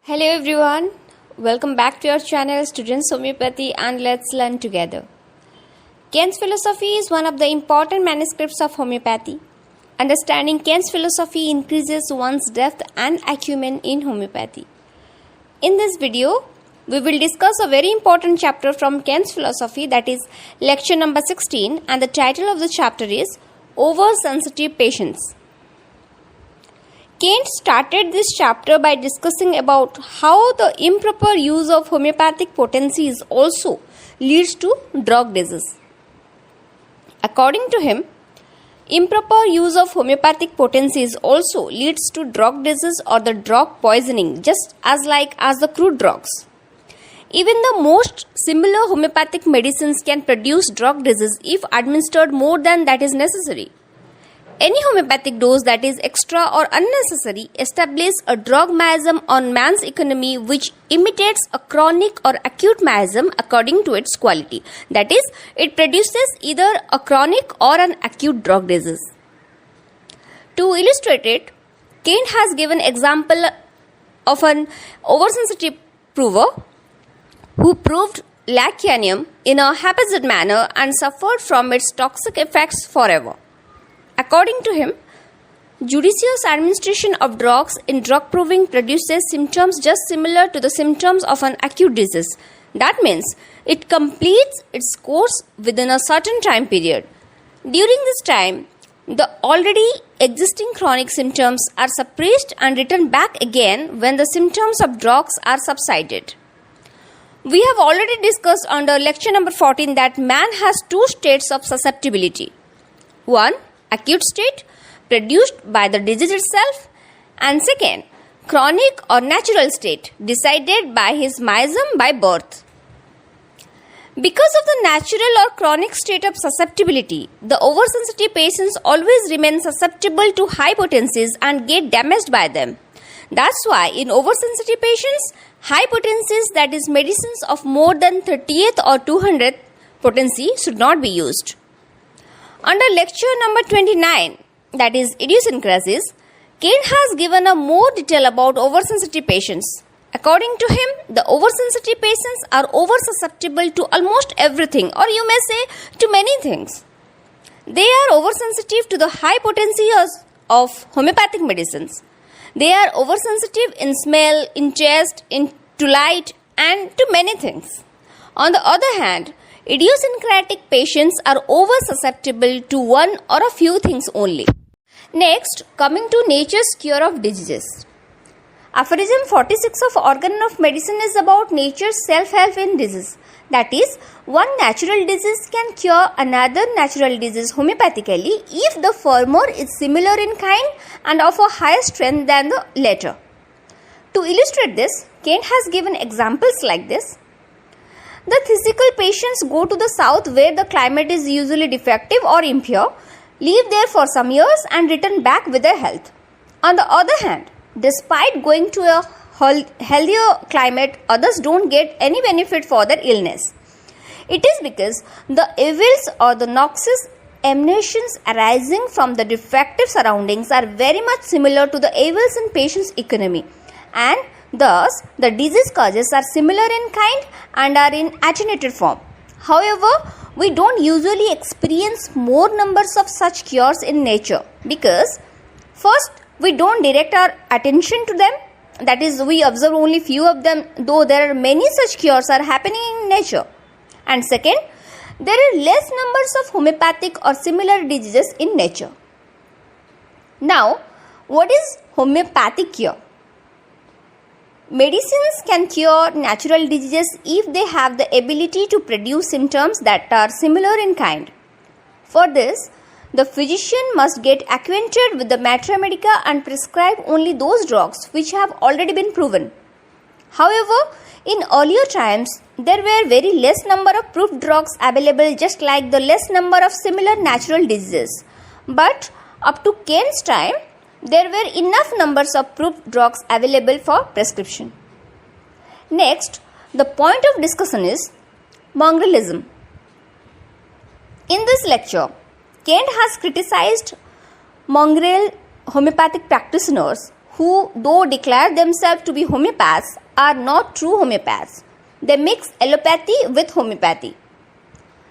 Hello everyone, welcome back to our channel Students Homeopathy and let's learn together. Kant's philosophy is one of the important manuscripts of homeopathy. Understanding Kant's philosophy increases one's depth and acumen in homeopathy. In this video, we will discuss a very important chapter from Kant's philosophy, that is lecture number 16, and the title of the chapter is Oversensitive Patients. Kant started this chapter by discussing about how the improper use of homeopathic potencies also leads to drug disease. According to him, improper use of homeopathic potencies also leads to drug disease or the drug poisoning, just as the crude drugs. Even the most similar homeopathic medicines can produce drug disease if administered more than that is necessary. Any homeopathic dose that is extra or unnecessary establishes a drug miasm on man's economy which imitates a chronic or acute miasm according to its quality. That is, it produces either a chronic or an acute drug disease. To illustrate it, Kant has given example of an oversensitive prover who proved lacanium in a haphazard manner and suffered from its toxic effects forever. According to him, judicious administration of drugs in drug proving produces symptoms just similar to the symptoms of an acute disease. That means it completes its course within a certain time period. During this time, the already existing chronic symptoms are suppressed and returned back again when the symptoms of drugs are subsided. We have already discussed under lecture number 14 that man has two states of susceptibility. One, acute state produced by the disease itself, and second, chronic or natural state decided by his miasm by birth. Because of the natural or chronic state of susceptibility, the oversensitive patients always remain susceptible to high potencies and get damaged by them. That's why in oversensitive patients, high potencies, that is medicines of more than 30th or 200th potency, should not be used. Under lecture number 29, that is idiosyncrasies, Kant has given a more detail about oversensitive patients. According to him, the oversensitive patients are oversusceptible to almost everything, or you may say to many things. They are oversensitive to the high potencies of homeopathic medicines. They are oversensitive in smell, in taste, to light, and to many things. On the other hand, idiosyncratic patients are oversusceptible to one or a few things only. Next, coming to nature's cure of diseases. Aphorism 46 of Organon of Medicine is about nature's self-help in disease. That is, one natural disease can cure another natural disease homeopathically if the former is similar in kind and of a higher strength than the latter. To illustrate this, Kant has given examples like this. The physical patients go to the south where the climate is usually defective or impure, live there for some years and return back with their health. On the other hand, despite going to a healthier climate, others don't get any benefit for their illness. It is because the evils or the noxious emanations arising from the defective surroundings are very much similar to the evils in patient's economy, and thus, the disease causes are similar in kind and are in attenuated form. However, we don't usually experience more numbers of such cures in nature because, first, we don't direct our attention to them. That is, we observe only few of them, though there are many such cures are happening in nature. And second, there are less numbers of homeopathic or similar diseases in nature. Now, what is homeopathic cure? Medicines can cure natural diseases if they have the ability to produce symptoms that are similar in kind. For this, the physician must get acquainted with the materia medica and prescribe only those drugs which have already been proven. However, in earlier times, there were very less number of proved drugs available, just like the less number of similar natural diseases. But up to Kant's time, there were enough numbers of proved drugs available for prescription. Next, the point of discussion is Mongrelism. In this lecture, Kant has criticized mongrel homeopathic practitioners who, though declare themselves to be homeopaths, are not true homeopaths. They mix allopathy with homeopathy.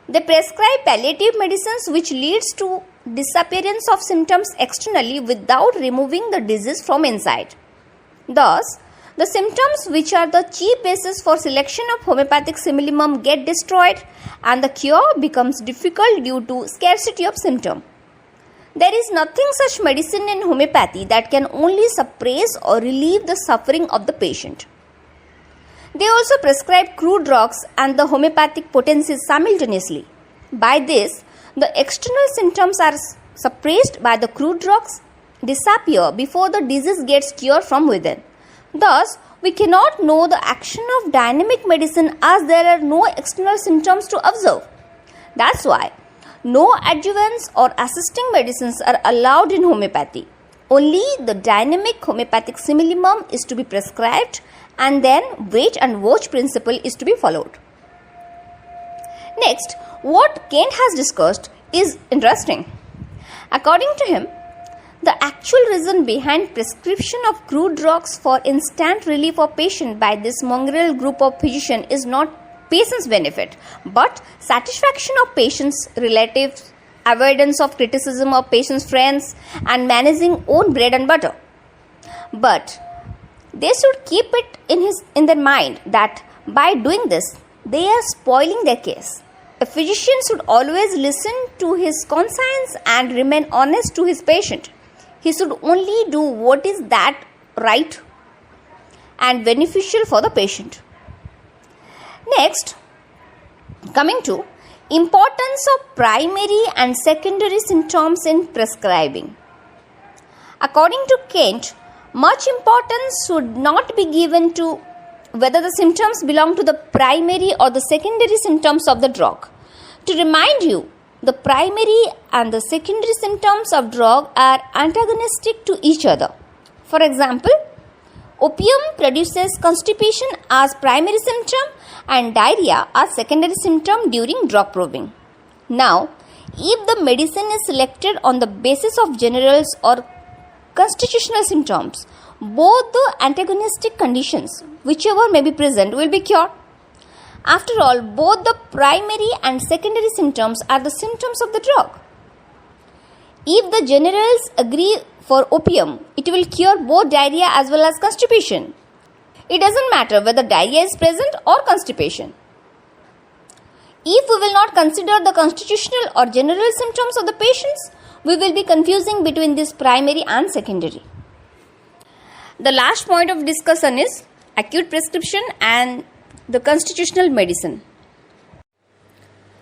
They prescribe palliative medicines which leads to disappearance of symptoms externally without removing the disease from inside. Thus, the symptoms which are the chief basis for selection of homeopathic simillimum get destroyed and the cure becomes difficult due to scarcity of symptom. There is nothing such medicine in homeopathy that can only suppress or relieve the suffering of the patient. They also prescribe crude drugs and the homeopathic potencies simultaneously. By this, the external symptoms are suppressed by the crude drugs, disappear before the disease gets cured from within. Thus, we cannot know the action of dynamic medicine as there are no external symptoms to observe. That's why no adjuvants or assisting medicines are allowed in homeopathy. Only the dynamic homeopathic simillimum is to be prescribed and then wait and watch principle is to be followed. Next, what Kent has discussed is interesting. According to him, the actual reason behind prescription of crude drugs for instant relief of patient by this mongrel group of physicians is not patient's benefit, but satisfaction of patient's relatives, avoidance of criticism of patient's friends, and managing own bread and butter. But they should keep it in their mind that by doing this, they are spoiling their case. A physician should always listen to his conscience and remain honest to his patient. He should only do what is that right and beneficial for the patient. Next, coming to importance of primary and secondary symptoms in prescribing. According to Kent, much importance should not be given to whether the symptoms belong to the primary or the secondary symptoms of the drug. To remind you, the primary and the secondary symptoms of drug are antagonistic to each other. For example, opium produces constipation as primary symptom and diarrhea as secondary symptom during drug probing. Now, if the medicine is selected on the basis of generals or constitutional symptoms, both the antagonistic conditions, whichever may be present, will be cured. After all, both the primary and secondary symptoms are the symptoms of the drug. If the generals agree for opium, it will cure both diarrhea as well as constipation. It doesn't matter whether diarrhea is present or constipation. If we will not consider the constitutional or general symptoms of the patients, we will be confusing between this primary and secondary. The last point of discussion is acute prescription and the constitutional medicine.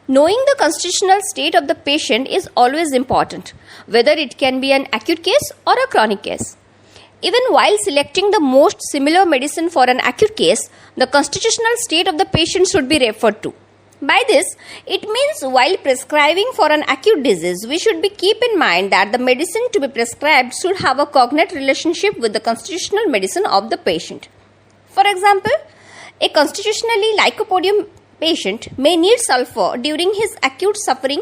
Knowing the constitutional state of the patient is always important, whether it can be an acute case or a chronic case. Even while selecting the most similar medicine for an acute case, the constitutional state of the patient should be referred to. By this, it means while prescribing for an acute disease, we should keep in mind that the medicine to be prescribed should have a cognate relationship with the constitutional medicine of the patient. For example, a constitutionally lycopodium patient may need sulfur during his acute suffering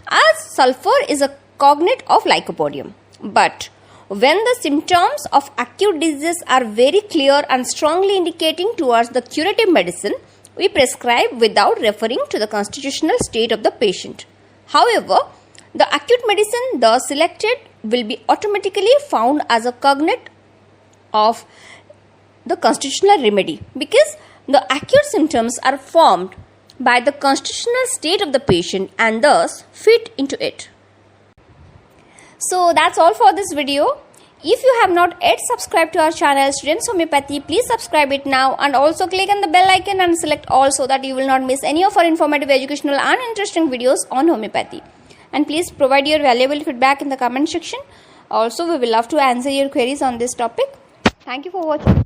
as sulfur is a cognate of lycopodium. But when the symptoms of acute disease are very clear and strongly indicating towards the curative medicine, we prescribe without referring to the constitutional state of the patient. However, the acute medicine thus selected will be automatically found as a cognate of the constitutional remedy because the acute symptoms are formed by the constitutional state of the patient and thus fit into it. So that's all for this video. If you have not yet subscribed to our channel Students Homeopathy, please subscribe it now and also click on the bell icon and select all so that you will not miss any of our informative, educational and interesting videos on homeopathy. And please provide your valuable feedback in the comment section. Also, we will love to answer your queries on this topic. Thank you for watching.